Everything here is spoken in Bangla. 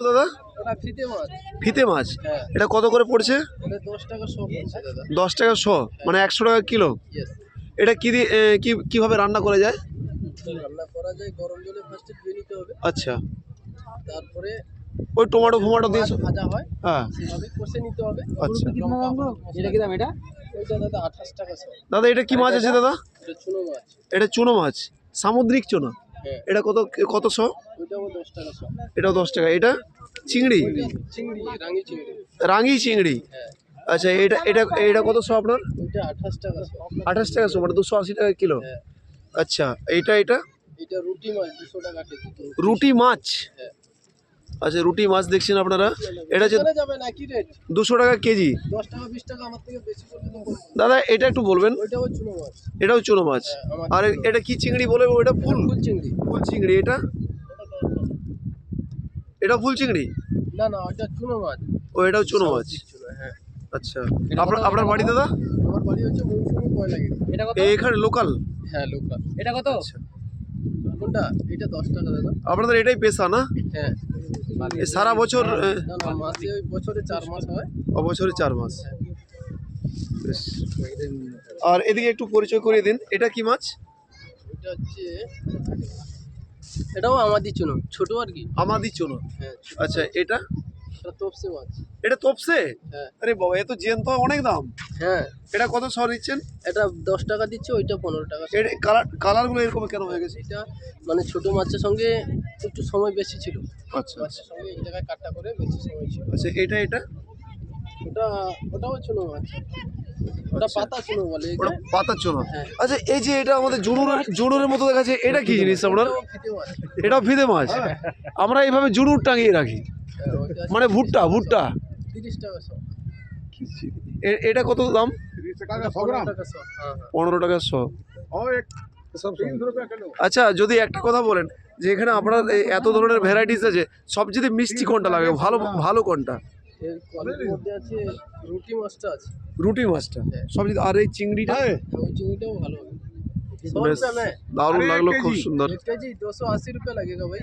দাদা ওটা ফিতে মাছ। ফিতে মাছ হ্যাঁ, এটা কত করে পড়ছে? এটা 10 টাকা শো পড়ছে দাদা। 10 টাকা শ, মানে 100 টাকা কিলো। ইয়েস। এটা কি দিয়ে কিভাবে রান্না করা যায়? রান্না করা যায় গরম জলে ফার্স্টে ধুয়ে নিতে হবে। আচ্ছা, তারপরে ওই টমেটো ফোমাটো দিয়ে মাছ ভাজা হয় হ্যাঁ। সেভাবে কষে নিতে হবে। আচ্ছা এটা কি দাম এটা? ওইটা দাদা 28 টাকা শো। দাদা, এটা কি মাছ আছে দাদা? এটা চুনো মাছ। এটা চুনো মাছ, সামুদ্রিক চুনো। হ্যাঁ, এটা কত কত শ? ওইটাও 10 টাকা শো। এটাও 10 টাকা। এটা চিংড়ি, চিংড়ি, রাঙি চিংড়ি। রাঙি চিংড়ি। হ্যাঁ, আচ্ছা, এটা এটা এটা কত শ আপনার? ওইটা 28 টাকা শো। 28 টাকা শো, মানে 280 টাকা কিলো। হ্যাঁ, আচ্ছা, এটা এটা এটা রুটি মাছ 200 টাকা কেজি। রুটি মাছ। হ্যাঁ, আচ্ছা, রুটি মাছ দেখছেন আপনারা, এটা হচ্ছে চলে যাবে না কি রেট? 200 টাকা কেজি। 10 টাকা 20 টাকা আমার থেকে বেশি করে দিতে বলবো। দাদা, এটা একটু বলবেন। ওইটাও চুনো মাছ। এটাও চুনো মাছ। আমার আর এটা কি চিংড়ি বলে? ওটা ফুল ফুল চিংড়ি। ফুল চিংড়ি। এটা এটা ফুল চিংড়ি। না না, ওইটা চুনো মাছ। ও, এটাও চুনো মাছ। চুনো, হ্যাঁ। আচ্ছা, আপনার বাড়ি দাদা? আমার বাড়ি হচ্ছে মৌসুমী কয়লাগিরি। এটা কত? এখানে লোকাল। হ্যাঁ, লোকাল। এটা কত? আচ্ছা, কোনটা? এটা 10 টাকা দাদা। আপনাদের এটাই পেশা না? হ্যাঁ। সারা বছর না না, মাসে ওই বছরে 4 মাস হয়। বছরে 4 মাস। বেশ। আর এদিকে একটু পরিচয় করিয়ে দিন, এটা কি মাছ? এটা হচ্ছে, এটাও আমাদের চুনো, ছোট আর কি। আমাদি চুনো। হ্যাঁ, আচ্ছা, এটা এটা তপসে মাছ। এটা তোপসে। হ্যাঁ। আরে বাবা, এ তো জ্যান্ত অনেক দাম। হ্যাঁ, এটা কত শ নিচ্ছেন? এটা 10 টাকা দিচ্ছে, ওইটা 15 টাকা। এর কালারগুলো এরকম কেন হয়ে গেছে? এটা মানে ছোট মাছের সঙ্গে একটু সময় বেশি ছিল। আচ্ছা মাছের সঙ্গে এই জায়গায় কাটটা করে বেশি সময় ছিল। আচ্ছা, এটা ওটাও চুনো মাছ। ওটা পাতা চুনো বলে ওটা একে। পাতা চুনো। হ্যাঁ। আচ্ছা, এই যে এটা আমাদের জুনুরের মতো দেখাচ্ছে, এটা কি জিনিস আপনার? ওটাও ফিতে মাছ। এটাও ফিদে মাছ। আমরা এইভাবে জুনুর টাঙিয়ে রাখি, হ্যাঁ, ওইটা মানে ভুট্টা ভুট্টা। 30 টাকা শো। এটা কত দাম? 15 টাকা শো। হ্যাঁ, হ্যাঁ। 15 টাকা শ। আচ্ছা, যদি একটা কথা বলেন যে এখানে আপনার এত ধরনের ভ্যারাইটিস আছে, সবচেয়ে মিষ্টি কোনটা লাগে? ভালো ভালো কোনটা? এর কোয়ালিটির মধ্যে আছে রুটি মাছটা আছে। রুটি মাছটা সবচেয়ে। আর এই চিংড়িটা? ওই চিংড়িটাও ভালো হবে। 100 বেশ रुपये में দারুণ লাগলো, খুব সুন্দর। 1 केजी 280 रुपये लगेगा भाई।